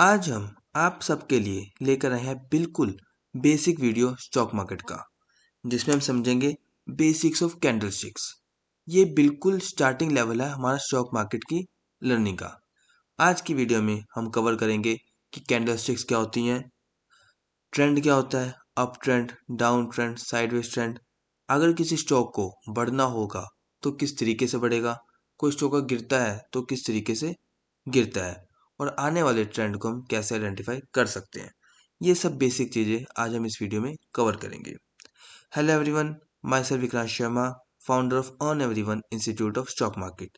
आज हम आप सबके लिए लेकर आए हैं बिल्कुल बेसिक वीडियो स्टॉक मार्केट का, जिसमें हम समझेंगे बेसिक्स ऑफ कैंडलस्टिक्स। ये बिल्कुल स्टार्टिंग लेवल है हमारा स्टॉक मार्केट की लर्निंग का। आज की वीडियो में हम कवर करेंगे कि कैंडलस्टिक्स क्या होती हैं, ट्रेंड क्या होता है, up trend, down trend, sideways trend. अगर किसी स्टॉक को बढ़ना होगा तो किस तरीके से बढ़ेगा, कोई स्टॉक अगर गिरता है तो किस तरीके से गिरता है, और आने वाले ट्रेंड को हम कैसे आइडेंटिफाई कर सकते हैं। ये सब बेसिक चीज़ें आज हम इस वीडियो में कवर करेंगे। Hello everyone, my self Vikrant Sharma, founder of earn everyone institute of stock market,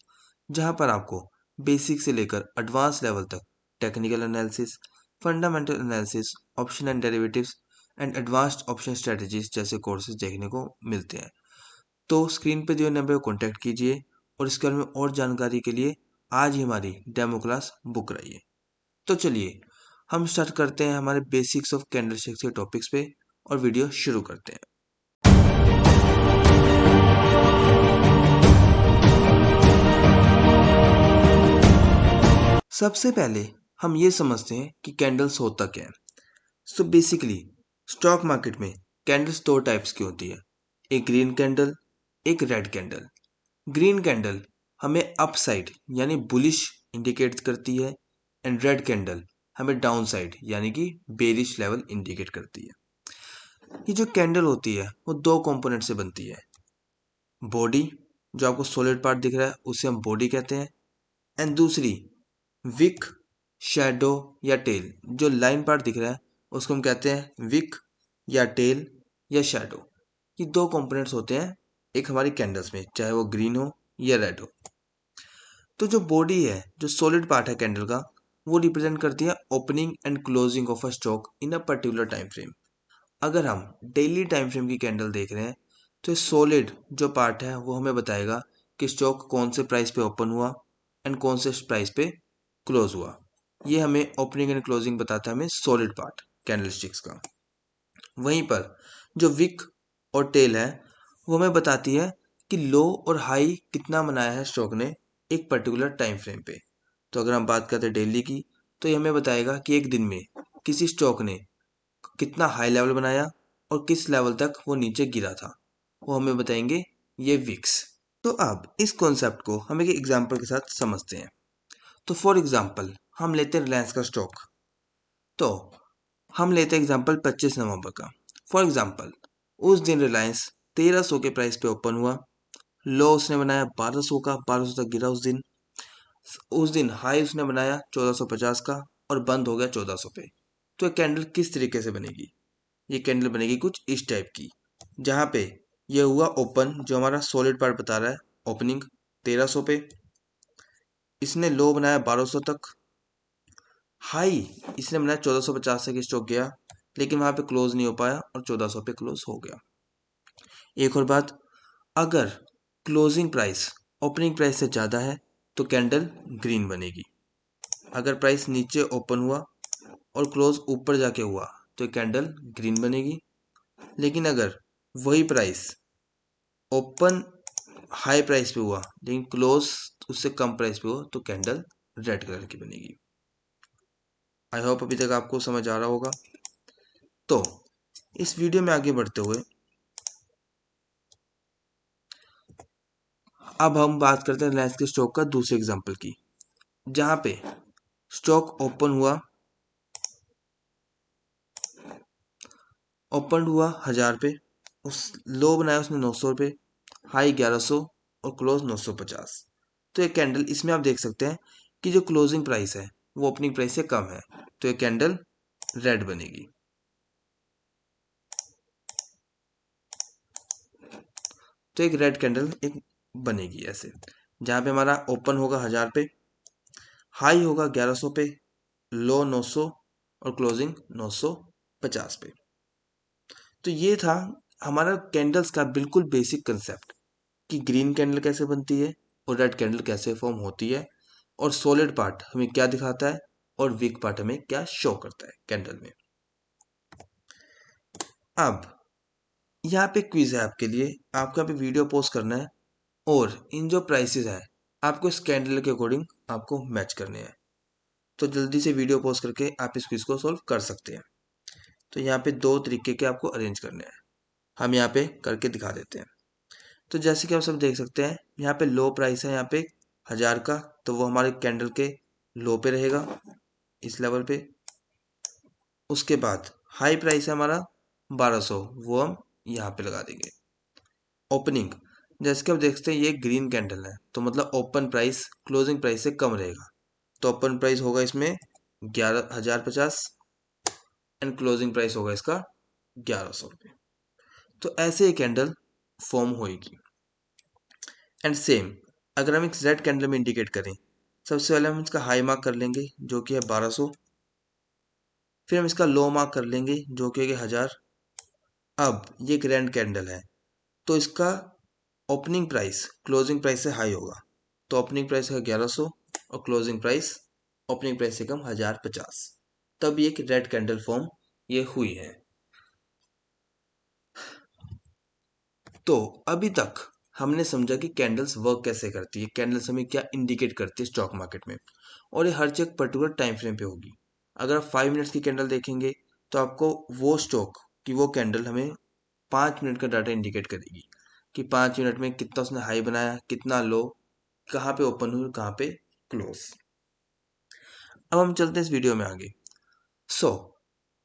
जहां पर आपको बेसिक से लेकर एडवांस लेवल तक technical analysis, fundamental analysis, option and derivatives and advanced option strategies जैसे कोर्सेज देखने को मिलते हैं। तो स्क्रीन पर दिए नंबर को कॉन्टैक्ट कीजिए और इसके बारे में और जानकारी के लिए आज ही हमारी डेमो क्लास बुक कराइए। तो चलिए हम स्टार्ट करते हैं हमारे बेसिक्स ऑफ कैंडलस्टिक्स के टॉपिक्स पे और वीडियो शुरू करते हैं। सबसे पहले हम ये समझते हैं कि कैंडल्स होता क्या है। सो बेसिकली स्टॉक मार्केट में कैंडल्स दो टाइप्स की होती है, एक ग्रीन कैंडल, एक रेड कैंडल। ग्रीन कैंडल हमें अपसाइड यानी बुलिश इंडिकेट करती है एंड रेड कैंडल हमें डाउन साइड यानी कि बेरिश लेवल इंडिकेट करती है। ये जो कैंडल होती है वो दो कंपोनेंट से बनती है। बॉडी, जो आपको सॉलिड पार्ट दिख रहा है उसे हम बॉडी कहते हैं, एंड दूसरी विक, शैडो या टेल, जो लाइन पार्ट दिख रहा है उसको हम कहते हैं विक या टेल या शैडो। ये दो कंपोनेंट्स होते हैं एक हमारी कैंडल्स में, चाहे वो ग्रीन हो या रेड हो। तो जो बॉडी है, जो सॉलिड पार्ट है कैंडल का, वो रिप्रेजेंट करती है opening and closing of a stock in a particular time frame. अगर हम डेली टाइम फ्रेम की कैंडल देख रहे हैं तो सॉलिड जो पार्ट है वो हमें बताएगा कि स्टॉक कौन से प्राइस पे ओपन हुआ एंड कौन से प्राइस पे क्लोज हुआ। ये हमें ओपनिंग एंड क्लोजिंग बताता है हमें सॉलिड पार्ट कैंडलस्टिक्स का। वहीं पर जो विक और टेल है वो हमें बताती है कि लो और हाई कितना बनाया है स्टॉक ने एक पर्टिकुलर टाइम फ्रेम पे। तो अगर हम बात करते हैं डेली की, तो ये हमें बताएगा कि एक दिन में किसी स्टॉक ने कितना हाई लेवल बनाया और किस लेवल तक वो नीचे गिरा था, वो हमें बताएंगे ये विक्स। तो अब इस कॉन्सेप्ट को हम एक एग्जांपल के साथ समझते हैं। तो फॉर एग्जांपल हम लेते हैं रिलायंस का स्टॉक। तो हम लेते हैं एग्जांपल 25 नवंबर का। फॉर एग्जांपल उस दिन रिलायंस 1300 के प्राइस पे ओपन हुआ, लो उसने बनाया 1200 का, 1200 तक गिरा उस दिन हाई उसने बनाया 1450 का और बंद हो गया 1400 पे। तो ये कैंडल किस तरीके से बनेगी? ये कैंडल बनेगी कुछ इस टाइप की, जहाँ पे ये हुआ ओपन, जो हमारा सॉलिड पार्ट बता रहा है ओपनिंग 1300 पे, इसने लो बनाया 1200 तक, हाई इसने बनाया 1450 से, स्टॉक गया लेकिन वहां पे क्लोज नहीं हो पाया और 1400 पे क्लोज हो गया। एक और बात, अगर क्लोजिंग प्राइस ओपनिंग प्राइस से ज़्यादा है तो कैंडल ग्रीन बनेगी। अगर प्राइस नीचे ओपन हुआ और क्लोज ऊपर जाके हुआ तो कैंडल ग्रीन बनेगी। लेकिन अगर वही प्राइस ओपन हाई प्राइस पे हुआ लेकिन क्लोज उससे कम प्राइस पे हो तो कैंडल रेड कलर की बनेगी। आई होप अभी तक आपको समझ आ रहा होगा। तो इस वीडियो में आगे बढ़ते हुए अब हम बात करते हैं रिलायंस के स्टॉक का दूसरे एग्जांपल की, जहां पे स्टॉक ओपन हुआ 1000 पे, उस लो बनाया उसने 900 पे, हाई 1100 और क्लोज 950। तो ये कैंडल, इसमें आप देख सकते हैं कि जो क्लोजिंग प्राइस है वो ओपनिंग प्राइस से कम है, तो ये कैंडल रेड बनेगी। तो एक रेड कैंडल एक बनेगी ऐसे, जहां पे हमारा ओपन होगा 1000 पे, हाई होगा 1100 पे, लो 900 और क्लोजिंग 950 पे। तो ये था हमारा कैंडल्स का बिल्कुल बेसिक कंसेप्ट कि ग्रीन कैंडल कैसे बनती है और रेड कैंडल कैसे फॉर्म होती है, और सॉलिड पार्ट हमें क्या दिखाता है और वीक पार्ट हमें क्या शो करता है कैंडल में। अब यहाँ पे क्विज है आपके लिए, आपको यहाँ पे वीडियो पोस्ट करना है और इन जो प्राइसेस हैं आपको इस कैंडल के अकॉर्डिंग आपको मैच करने हैं। तो जल्दी से वीडियो पॉज करके आप इस क्विज को सॉल्व कर सकते हैं। तो यहाँ पे दो तरीके के आपको अरेंज करने हैं, हम यहाँ पे करके दिखा देते हैं। तो जैसे कि आप सब देख सकते हैं, यहाँ पे लो प्राइस है यहाँ पे 1000 का, तो वो हमारे कैंडल के लो पे रहेगा इस लेवल पे। उसके बाद हाई प्राइस है हमारा 1200, वो हम यहाँ पे लगा देंगे। ओपनिंग, जैसे कि आप देखते हैं ये ग्रीन कैंडल है, तो मतलब ओपन प्राइस क्लोजिंग प्राइस से कम रहेगा, तो ओपन प्राइस होगा इसमें 11,050 एंड क्लोजिंग प्राइस होगा इसका 1100 रुपये। तो ऐसे ही कैंडल फॉर्म होएगी। एंड सेम अगर हम एक रेड कैंडल में इंडिकेट करें, सबसे पहले हम इसका हाई मार्क कर लेंगे जो कि है 1200, फिर हम इसका लो मार्क कर लेंगे जो कि है 1000। अब ये एक रेड कैंडल है, तो इसका ओपनिंग प्राइस क्लोजिंग प्राइस से हाई होगा, तो ओपनिंग प्राइस है 1100 और क्लोजिंग प्राइस ओपनिंग प्राइस से कम 1050, तब ये एक रेड कैंडल फॉर्म ये हुई है। तो अभी तक हमने समझा कि कैंडल्स वर्क कैसे करती है, कैंडल्स हमें क्या इंडिकेट करती है स्टॉक मार्केट में, और ये हर चीज पर्टिकुलर टाइम फ्रेम पे होगी। अगर आप 5 मिनट्स की कैंडल देखेंगे तो आपको वो स्टॉक की वो कैंडल हमें 5 मिनट का डाटा इंडिकेट करेगी कि 5 मिनट में कितना उसने हाई बनाया, कितना लो, कहाँ पे ओपन हुई, कहाँ पे क्लोज। अब हम चलते हैं इस वीडियो में आगे। सो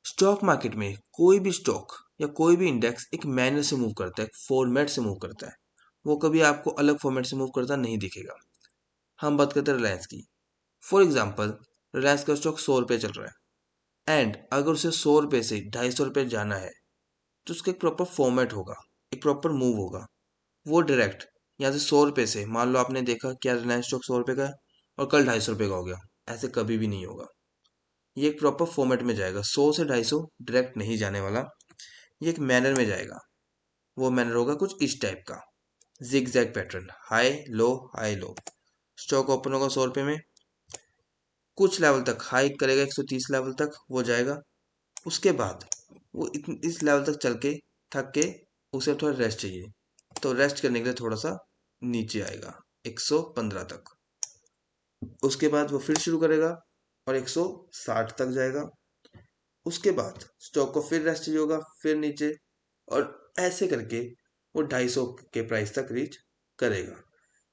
स्टॉक मार्केट में कोई भी स्टॉक या कोई भी इंडेक्स एक मैनर से मूव करता है, एक फॉर्मेट से मूव करता है, वो कभी आपको अलग फॉर्मेट से मूव करता नहीं दिखेगा। हम बात करते हैं रिलायंस की। फॉर एग्जाम्पल, रिलायंस का स्टॉक 100 रुपये चल रहा है, एंड अगर उसे 100 रुपये से 250 रुपये जाना है तो उसका एक प्रॉपर फॉर्मेट होगा, एक प्रॉपर मूव होगा। वो डायरेक्ट यहाँ से 100 रुपये से, मान लो आपने देखा क्या रिलायंस स्टॉक 100 रुपये का है और कल 250 रुपये का हो गया, ऐसे कभी भी नहीं होगा। ये एक प्रॉपर फॉर्मेट में जाएगा, 100 से 250 डायरेक्ट नहीं जाने वाला, ये एक मैनर में जाएगा। वो मैनर होगा कुछ इस टाइप का, zig zag pattern, high low. Stock open होगा 100 रुपये में, कुछ लेवल तक हाई करेगा, 130 लेवल तक वो जाएगा। उसके बाद वो इस लेवल तक चल के थक के उसे थोड़ा रेस्ट चाहिए, तो रेस्ट करने के लिए थोड़ा सा नीचे आएगा 115 तक। उसके बाद वो फिर शुरू करेगा और 160 तक जाएगा। उसके बाद स्टॉक को फिर रेस्ट चाहिए होगा, फिर नीचे, और ऐसे करके वो 250 के प्राइस तक रीच करेगा।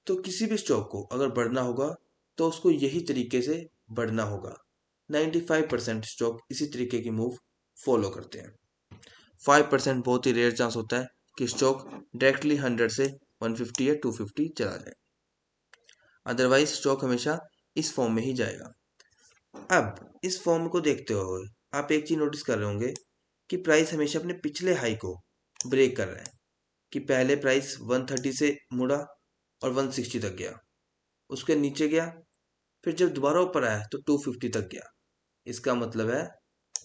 तो किसी भी स्टॉक को अगर बढ़ना होगा तो उसको यही तरीके से बढ़ना होगा। 95% स्टॉक इसी तरीके की मूव फॉलो करते हैं। 5% बहुत ही रेयर चांस होता है कि स्टॉक डायरेक्टली 100 से 150 या 250 चला जाए, अदरवाइज स्टॉक हमेशा इस फॉर्म में ही जाएगा। अब इस फॉर्म को देखते हुए आप एक चीज नोटिस कर रहे होंगे कि प्राइस हमेशा अपने पिछले हाई को ब्रेक कर रहा है, कि पहले प्राइस 130 से मुड़ा और 160 तक गया, उसके नीचे गया, फिर जब दोबारा ऊपर आया तो 250 तक गया। इसका मतलब है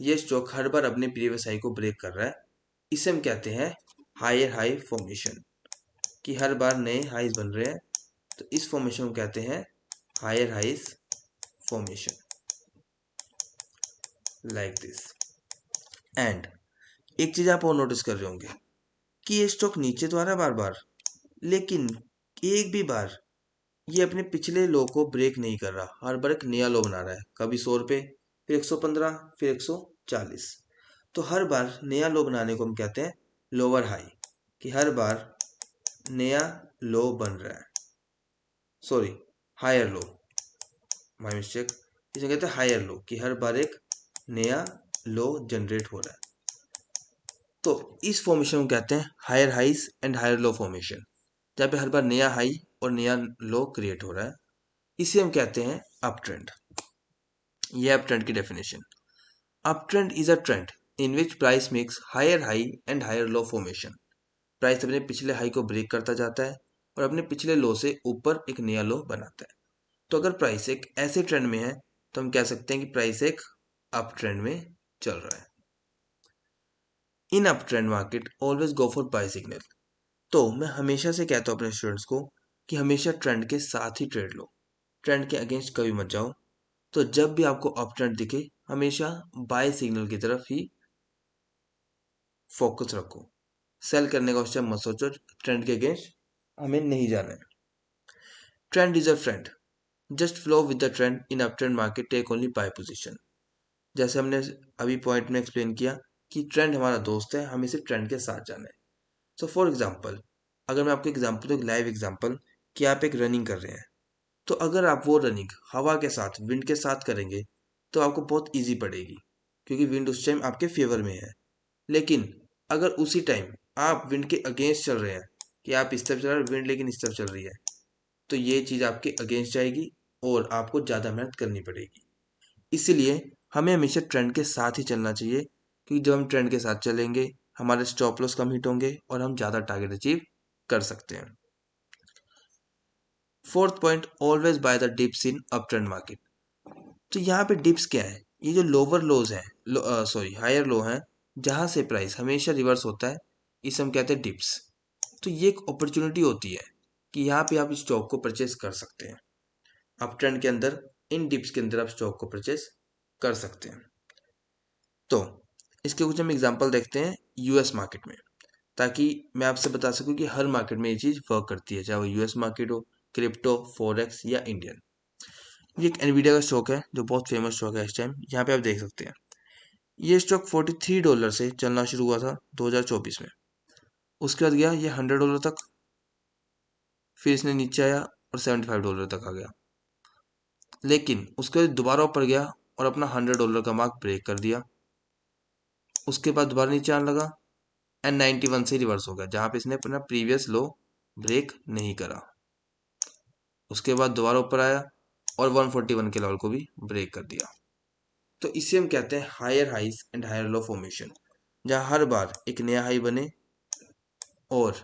ये स्टॉक हर बार अपने प्रीवियस हाई को ब्रेक कर रहा है। इसे हम कहते हैं हायर हाई फॉर्मेशन, कि हर बार नए हाईज बन रहे हैं, तो इस फॉर्मेशन को कहते हैं higher highs formation, like this. And एक चीज आप और नोटिस कर रहे होंगे कि ये स्टॉक नीचे तो आ रहा है बार बार, लेकिन एक भी बार ये अपने पिछले लो को ब्रेक नहीं कर रहा, हर बार एक नया लो बना रहा है, कभी 100 रुपये, फिर 115, फिर 140। तो हर बार नया लो बनाने को हम कहते हैं लोअर हाई, कि हर बार नया लो बन रहा है, sorry higher low, my mistake. इसे कहते हैं हायर लो, कि हर बार एक नया लो जनरेट हो रहा है। तो इस फॉर्मेशन को कहते हैं higher highs and higher low formation, जहाँ पे हर बार नया हाई और नया लो क्रिएट हो रहा है। इसे हम कहते हैं अप ट्रेंड। ये अप ट्रेंड की definition. Up trend is a trend in which price makes higher high and higher low formation. Price अपने पिछले हाई को ब्रेक करता जाता है और अपने पिछले लो से ऊपर एक नया लो बनाता है। तो अगर प्राइस एक ऐसे ट्रेंड में है तो हम कह सकते हैं कि प्राइस एक अप ट्रेंड में चल रहा है। In up trend market always go for buy signal. तो मैं हमेशा से कहता हूँ अपने स्टूडेंट्स को कि हमेशा ट्रेंड के साथ ही ट्रेड लो, ट्रेंड के अगेंस्ट कभी मत जाओ। तो जब भी आपको अप ट्रेंड दिखे हमेशा बाय सिग्नल की तरफ ही फोकस रखो, सेल करने का उस टाइम मत सोचो, ट्रेंड के अगेंस्ट हमें नहीं जाना है। Trend is a friend, just flow with the trend in up trend market, take only buy position. जैसे हमने अभी पॉइंट में एक्सप्लेन किया कि ट्रेंड हमारा दोस्त है, हमें सिर्फ ट्रेंड के साथ जाना है। सो फॉर एग्जाम्पल, अगर मैं आपको एग्जाम्पल दूँ, एक लाइव एग्जाम्पल, कि आप एक रनिंग कर रहे हैं, तो अगर आप वो रनिंग हवा के साथ, विंड के साथ करेंगे तो आपको बहुत ईजी पड़ेगी, क्योंकि विंड उस टाइम आपके फेवर में है। लेकिन अगर उसी टाइम आप विंड के अगेंस्ट चल रहे हैं, कि आप इस तरफ चल रहे हैं विंड लेकिन इस तरफ चल रही है, तो ये चीज़ आपके अगेंस्ट जाएगी और आपको ज़्यादा मेहनत करनी पड़ेगी। इसीलिए हमें हमेशा ट्रेंड के साथ ही चलना चाहिए, क्योंकि जब हम ट्रेंड के साथ चलेंगे हमारे स्टॉप लॉस कम हिट होंगे और हम ज़्यादा टारगेट अचीव कर सकते हैं। Fourth point, always by the dips in up trend market. तो यहाँ पे डिप्स क्या है? ये जो लोअर लोज हैं, हायर लो हैं, जहाँ से प्राइस हमेशा रिवर्स होता है, इसे हम कहते हैं डिप्स। तो ये एक अपॉर्चुनिटी होती है कि यहाँ पे आप स्टॉक को परचेस कर सकते हैं। अप ट्रेंड के अंदर इन डिप्स के अंदर आप स्टॉक को परचेस कर सकते हैं। तो इसके कुछ हम एग्जांपल देखते हैं यूएस मार्केट में, ताकि मैं आपसे बता सकूं कि हर मार्केट में ये चीज़ वर्क करती है, चाहे वो यूएस मार्केट हो, क्रिप्टो, फॉरेक्स या इंडियन। ये एक एनवीडिया का स्टॉक है जो बहुत फेमस स्टॉक है इस टाइम। यहाँ पे आप देख सकते हैं ये स्टॉक $43 से चलना शुरू हुआ था 2024 में। उसके बाद गया ये $100 तक, फिर इसने नीचे आया और $75 तक आ गया। लेकिन उसके बाद दोबारा ऊपर गया और अपना $100 का मार्क ब्रेक कर दिया। उसके बाद दोबारा नीचे आने लगा एंड 91 से रिवर्स हो गया, जहाँ पे इसने अपना प्रीवियस लो ब्रेक नहीं करा। उसके बाद दोबारा ऊपर आया और 141 के लेवल को भी ब्रेक कर दिया। तो इसे हम कहते हैं higher highs and higher low formation, जहाँ हर बार एक नया हाई बने और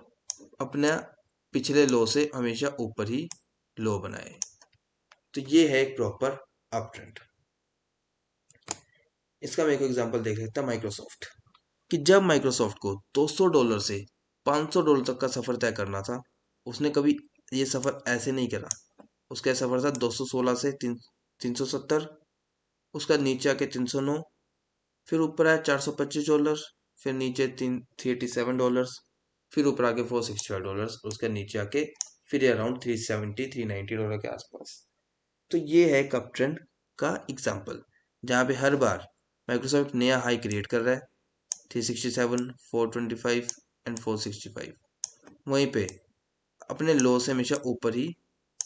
अपना पिछले लो से हमेशा ऊपर ही लो बनाए। तो ये है एक प्रॉपर अप ट्रेंड। इसका मैं एक एग्जांपल देख सकता हूँ माइक्रोसॉफ्ट, कि जब माइक्रोसॉफ्ट को $200 से $500 तक का सफ़र तय करना था, उसने कभी ये सफ़र ऐसे नहीं करा। उसका सफ़र था 216 से 370, उसका नीचे आके 309, फिर ऊपर आया $425, फिर नीचे $387, फिर ऊपर आके $465, उसका नीचे आके फिर अराउंड $370-390 के आसपास। तो ये है कप ट्रेंड का एग्जाम्पल, जहाँ पे हर बार माइक्रोसॉफ्ट नया हाई क्रिएट कर रहा है, 367, 425 एंड 465, वहीं पे अपने लो से हमेशा ऊपर ही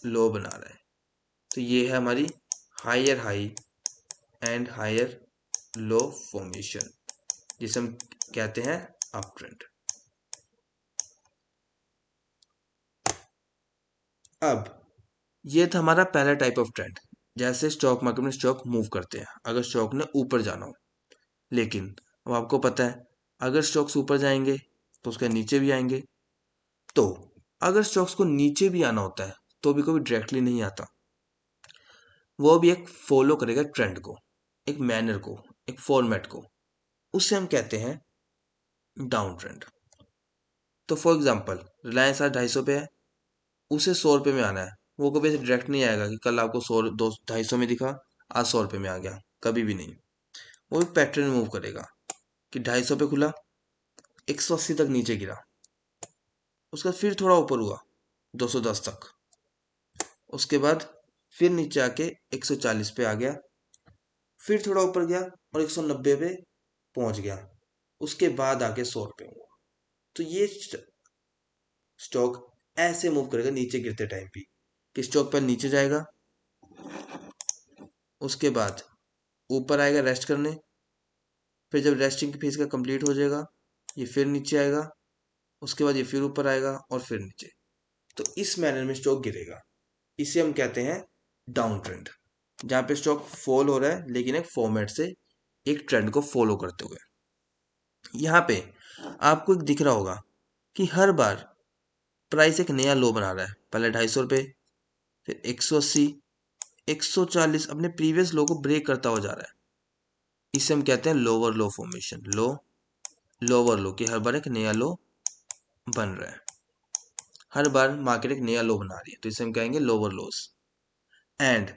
लो बना रहा है। तो ये है हमारी higher high and higher low formation, जिसे हम कहते हैं अप ट्रेंड। अब ये था हमारा पहला टाइप ऑफ ट्रेंड, जैसे स्टॉक मार्केट में स्टॉक मूव करते हैं अगर स्टॉक ने ऊपर जाना हो। लेकिन अब आपको पता है अगर स्टॉक्स ऊपर जाएंगे तो उसके नीचे भी आएंगे। तो अगर स्टॉक्स को नीचे भी आना होता है तो भी कभी डायरेक्टली नहीं आता, वो भी एक फॉलो करेगा ट्रेंड को, एक मैनर को, एक फॉर्मेट को। उससे हम कहते हैं डाउन ट्रेंड। तो फॉर एग्जांपल रिलायंस आज 250 पे है, उसे 100 रुपये में आना है। वो कभी ऐसे डायरेक्ट नहीं आएगा कि कल आपको 250 में दिखा, आज 100 रुपये में आ गया, कभी भी नहीं। वो एक पैटर्न मूव करेगा कि 250 पे खुला, 180 तक नीचे गिरा, उसका फिर थोड़ा ऊपर हुआ 210 तक, उसके बाद फिर नीचे आके 140 पे आ गया, फिर थोड़ा ऊपर गया और 190 पे पहुंच गया, उसके बाद आके 100 रुपये हुआ। तो ये स्टॉक ऐसे मूव करेगा नीचे गिरते टाइम भी, कि स्टॉक पर नीचे जाएगा, उसके बाद ऊपर आएगा रेस्ट करने, फिर जब रेस्टिंग फेज का कंप्लीट हो जाएगा ये फिर नीचे आएगा, उसके बाद ये फिर ऊपर आएगा और फिर नीचे। तो इस मैनर में स्टॉक गिरेगा। इसे हम कहते हैं डाउन ट्रेंड, जहाँ पे स्टॉक फॉल हो रहा है लेकिन एक फॉर्मेट से, एक ट्रेंड को फॉलो करते हुए। यहाँ पे आपको एक दिख रहा होगा कि हर बार प्राइस एक नया लो बना रहा है। पहले 250 रुपये, फिर 180, 140, अपने प्रीवियस लो को ब्रेक करता हुआ जा रहा है। इसे हम कहते हैं लोअर लो फॉर्मेशन। लोअर लो कि हर बार एक नया लो बन रहा है, हर बार मार्केट एक नया लो बना रही है, तो इसे हम कहेंगे लोअर लोस। एंड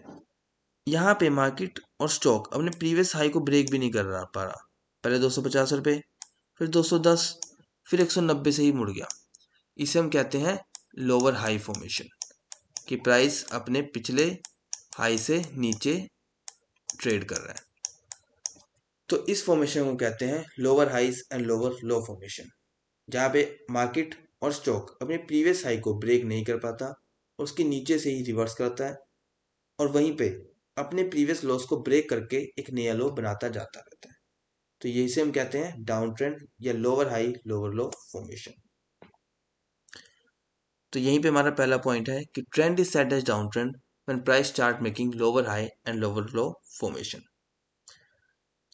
यहाँ पे मार्केट और स्टॉक अपने प्रीवियस हाई को ब्रेक भी नहीं कर रहा पा रहा। पहले 250 रुपये, फिर 210, फिर 190 से ही मुड़ गया। इसे हम कहते हैं लोअर हाई फॉर्मेशन, कि प्राइस अपने पिछले हाई से नीचे ट्रेड कर रहा है। तो इस फॉर्मेशन को कहते हैं lower highs and lower low formation, जहाँ पे मार्केट और स्टॉक अपने प्रीवियस हाई को ब्रेक नहीं कर पाता और उसके नीचे से ही रिवर्स करता है और वहीं पे अपने प्रीवियस लॉस को ब्रेक करके एक नया लो बनाता जाता रहता है। तो यही से हम कहते हैं डाउन ट्रेंड या lower high lower low formation. तो यहीं पे हमारा पहला पॉइंट है कि trend is set as down trend when price start making lower high and lower low formation.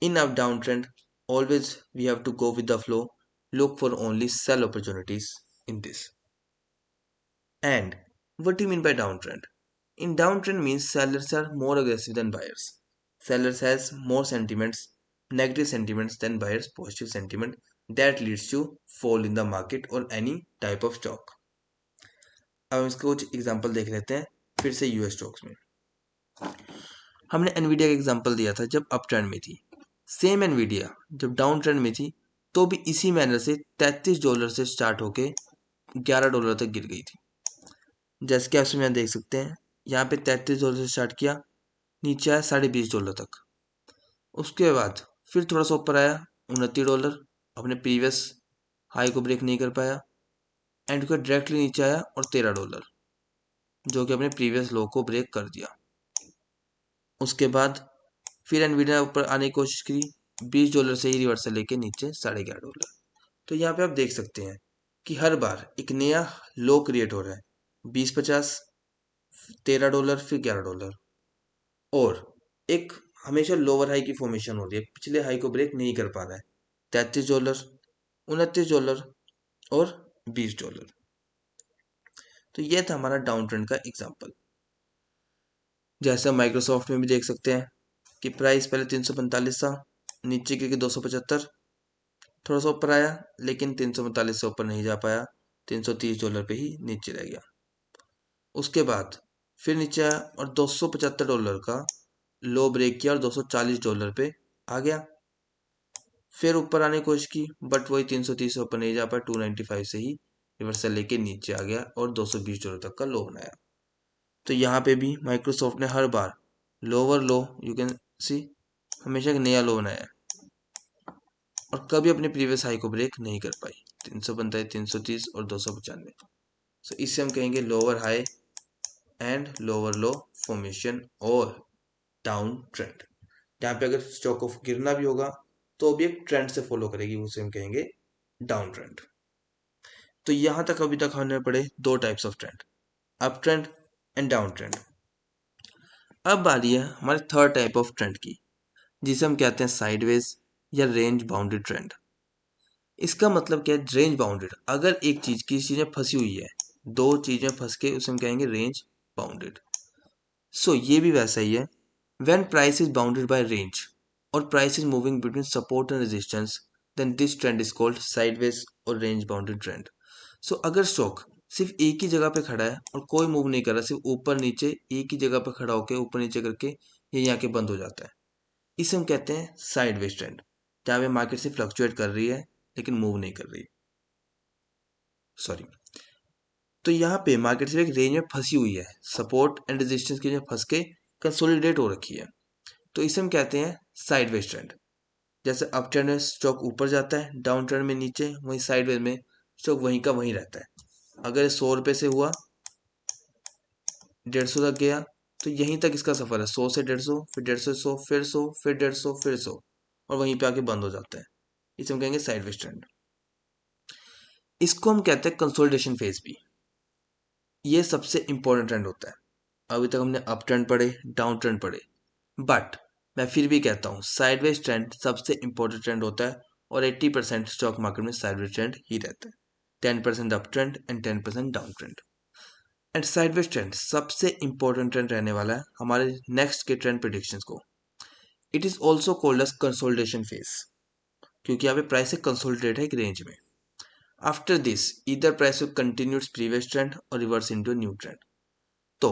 In a downtrend, always we have to go with the flow, look for only sell opportunities in this. And what do you mean by downtrend? In downtrend means sellers are more aggressive than buyers. Sellers has more sentiments, negative sentiments than buyers positive sentiment that leads to fall in the market or any type of stock. अब हम इसको कुछ example देख लेते हैं फिर से US stocks में। हमने एनवीडिया का एग्जांपल दिया था जब अप ट्रेंड में थी। सेम एनवीडिया जब डाउन ट्रेंड में थी तो भी इसी मैनर से $33 से स्टार्ट होके $11 तक गिर गई थी। जैसे कि आप इसमें देख सकते हैं, यहाँ पे $33 से स्टार्ट किया, नीचे आया $20.5 तक। उसके बाद फिर थोड़ा सा ऊपर आया $29, अपने प्रीवियस हाई को ब्रेक नहीं कर पाया एंड फिर डायरेक्टली नीचे आया और $13, जो कि अपने प्रीवियस लो को ब्रेक कर दिया। उसके बाद फिर एनवीडिया ऊपर आने की कोशिश करी, $20 से ही रिवर्सल लेके नीचे $11.5। तो यहाँ पे आप देख सकते हैं कि हर बार एक नया लो क्रिएट हो रहा है, 20-50, $13, फिर $11, और एक हमेशा लोअर हाई की फॉर्मेशन हो रही है, पिछले हाई को ब्रेक नहीं कर पा रहा है, $33, $29 और $20। तो ये था हमारा डाउन ट्रेंड का एग्जाम्पल। जैसे माइक्रोसॉफ्ट में भी देख सकते हैं कि प्राइस पहले 345 था, नीचे गिर के 275, थोड़ा सा ऊपर आया लेकिन 345 से ऊपर नहीं जा पाया, $330 पे ही नीचे रह गया। उसके बाद फिर नीचे आया और $275 का लो ब्रेक किया और $240 पे आ गया। फिर ऊपर आने की कोशिश की बट वही 330 से ऊपर नहीं जा पाया, 295 से ही रिवर्सल लेके नीचे आ गया और $220 तक का लो बनाया। तो यहाँ पे भी माइक्रोसॉफ्ट ने हर बार lower low you can see हमेशा एक नया लो बनाया और कभी अपने प्रीवियस हाई को ब्रेक नहीं कर पाई, 345, 330 और 295। सो इससे हम कहेंगे lower high and lower low formation और डाउन ट्रेंड। जहाँ पे अगर स्टॉक ऑफ गिरना भी होगा तो भी एक ट्रेंड से फॉलो करेगी, उसे हम कहेंगे डाउन ट्रेंड। तो यहाँ तक अभी तक हमने पढ़े दो types of trend, up trend and down trend. अब बारी है हमारे थर्ड टाइप ऑफ ट्रेंड की, जिसे हम कहते हैं साइडवेज या रेंज बाउंडेड ट्रेंड। इसका मतलब क्या है? रेंज बाउंडेड, अगर एक चीज किसी चीज में फंसी हुई है, दो चीजें फंस के, उसे हम कहेंगे रेंज बाउंडेड। सो ये भी वैसा ही है, when price is bounded by range और price is moving between support and resistance, then this trend is called sideways और रेंज बाउंडेड ट्रेंड। सो अगर स्टॉक सिर्फ एक ही जगह पे खड़ा है और कोई मूव नहीं कर रहा, सिर्फ ऊपर नीचे एक ही जगह पे खड़ा होकर ऊपर नीचे करके ये यहाँ के बंद हो जाता है, इसे हम कहते हैं साइडवेज ट्रेंड, जहाँ पे मार्केट से फ्लक्चुएट कर रही है लेकिन मूव नहीं कर रही, सॉरी। तो यहाँ पे मार्केट सिर्फ एक रेंज में फंसी हुई है, सपोर्ट एंड रेजिस्टेंस की में फंस के कंसोलिडेट हो रखी है, तो इसे हम कहते हैं साइडवेज ट्रेंड। जैसे अप ट्रेंड में स्टॉक ऊपर जाता है, डाउन ट्रेंड में नीचे, वहीं साइडवेज में स्टॉक वहीं का वहीं रहता है। अगर 100 रुपये से हुआ 150 तक गया तो यहीं तक इसका सफर है, 100 से 150, फिर 150 से 100, फिर 100, फिर 150, फिर 100, और वहीं पे आके बंद हो जाता है। इसे हम कहेंगे साइडवेज ट्रेंड। इसको हम कहते हैं कंसोलिडेशन फेज भी। ये सबसे इंपॉर्टेंट ट्रेंड होता है। अभी तक हमने अप ट्रेंड पढ़े, डाउन ट्रेंड पढ़े, बट मैं फिर भी कहता हूँ साइडवेज ट्रेंड सबसे इंपॉर्टेंट ट्रेंड होता है और 80% स्टॉक मार्केट में साइडवेज ट्रेंड ही रहता है, 10% up trend and 10% down trend. And sideways trend सबसे इंपॉर्टेंट ट्रेंड रहने वाला है हमारे नेक्स्ट के ट्रेंड प्रेडिक्शंस को। It is also called as consolidation phase, क्योंकि यहाँ पे प्राइस कंसोलिडेट है एक रेंज में। After this either price will continue its previous trend और रिवर्स इनटू न्यू ट्रेंड। तो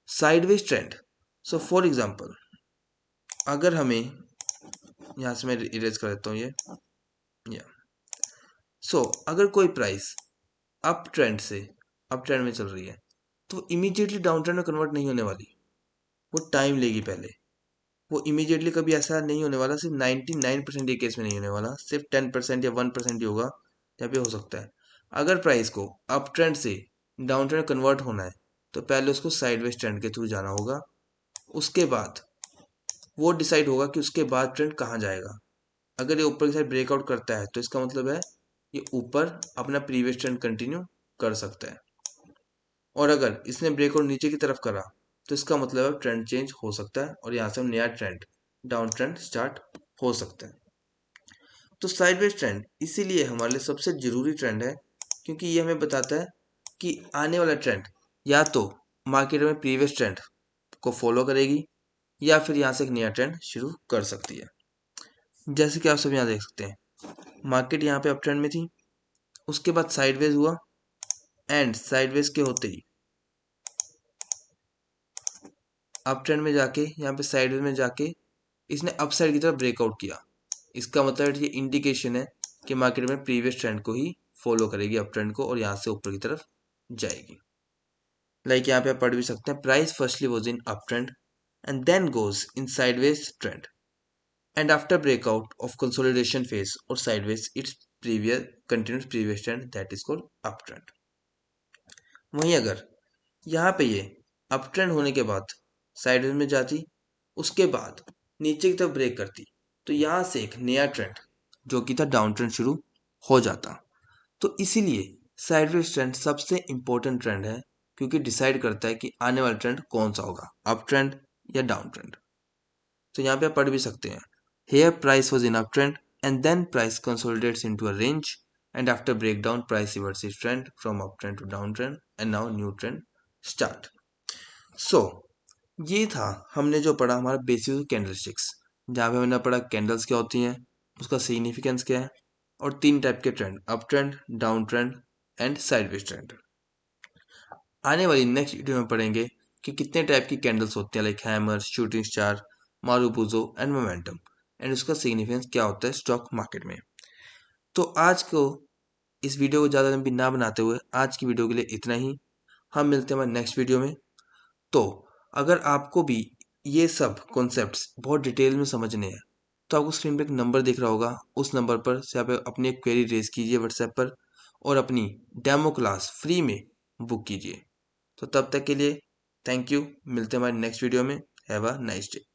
sideways trend, so for example अगर हमें यहाँ से मैं इरेज कर देता हूँ ये, या सो अगर कोई प्राइस अप ट्रेंड से अप ट्रेंड में चल रही है तो इमीडिएटली डाउन ट्रेंड में कन्वर्ट नहीं होने वाली, वो टाइम लेगी पहले, वो इमीडिएटली कभी ऐसा नहीं होने वाला। सिर्फ 99% ये केस में नहीं होने वाला, सिर्फ 10% या 1% ही होगा जहाँ पे हो सकता है। अगर प्राइस को अप ट्रेंड से डाउन ट्रेंड कन्वर्ट होना है तो पहले उसको साइडवेज ट्रेंड के थ्रू जाना होगा, उसके बाद वो डिसाइड होगा कि उसके बाद ट्रेंड कहाँ जाएगा। अगर ये ऊपर की साइड ब्रेकआउट करता है तो इसका मतलब है ये ऊपर अपना प्रीवियस ट्रेंड कंटिन्यू कर सकता है, और अगर इसने ब्रेकआउट नीचे की तरफ करा तो इसका मतलब है ट्रेंड चेंज हो सकता है और यहाँ से नया ट्रेंड डाउन ट्रेंड स्टार्ट हो सकता है। तो साइडवेज ट्रेंड इसीलिए हमारे लिए सबसे जरूरी ट्रेंड है, क्योंकि ये हमें बताता है कि आने वाला ट्रेंड या तो मार्केट में प्रीवियस ट्रेंड को फॉलो करेगी या फिर यहाँ से एक नया ट्रेंड शुरू कर सकती है। जैसे कि आप सब यहाँ देख सकते हैं, मार्केट यहाँ पे अप ट्रेंड में थी, उसके बाद साइडवेज हुआ, एंड साइडवेज के होते ही अप ट्रेंड में जाके यहाँ पे साइडवेज में जाके इसने अप साइड की तरफ ब्रेकआउट किया। इसका मतलब ये इंडिकेशन है कि मार्केट में प्रीवियस ट्रेंड को ही फॉलो करेगी अप ट्रेंड को और यहाँ से ऊपर की तरफ जाएगी। लाइक यहाँ पे आप पढ़ भी सकते हैं, price firstly was in up trend and then goes in sideways trend and after breakout of consolidation phase or sideways its previous continuous previous trend that is called uptrend। वहीं अगर यहाँ पे ये अपट्रेंड होने के बाद साइडवेज में जाती, उसके बाद नीचे की तरफ ब्रेक करती, तो यहाँ से एक नया ट्रेंड जो कि था डाउन ट्रेंड शुरू हो जाता। तो इसीलिए साइडवेज ट्रेंड सबसे इंपॉर्टेंट ट्रेंड है, क्योंकि डिसाइड करता है कि आने वाला ट्रेंड कौन सा होगा, अप ट्रेंड या डाउन ट्रेंड। तो यहाँ पे आप पढ़ भी सकते हैं, here price was in uptrend and then price consolidates into a range and after breakdown price reverses trend from uptrend to downtrend and now new trend start। so ये था हमने जो पढ़ा हमारा बेसिक कैंडलस्टिक्स, जहाँ पे हमने पढ़ा कैंडल्स क्या होती हैं, उसका सिग्निफिकेंस क्या है, और 3 टाइप के trend, up trend, down trend and sideways trend. आने वाली नेक्स्ट वीडियो में पढ़ेंगे कि कितने टाइप की कैंडल्स होती हैं, like hammer, shooting star, marubozu and momentum, and उसका सिग्निफिकेंस क्या होता है स्टॉक मार्केट में। तो आज को इस वीडियो को ज़्यादा लंबी ना बनाते हुए आज की वीडियो के लिए इतना ही। हम मिलते हैं हमारे नेक्स्ट वीडियो में। तो अगर आपको भी ये सब कॉन्सेप्ट्स बहुत डिटेल में समझने हैं तो आपको स्क्रीन पे एक नंबर दिख रहा होगा, उस नंबर पर से आप अपनी एक क्वेरी रेज कीजिए व्हाट्सएप पर और अपनी डेमो क्लास फ्री में बुक कीजिए। तो तब तक के लिए थैंक यू, मिलते हैं हमारे नेक्स्ट वीडियो में। Have a nice day.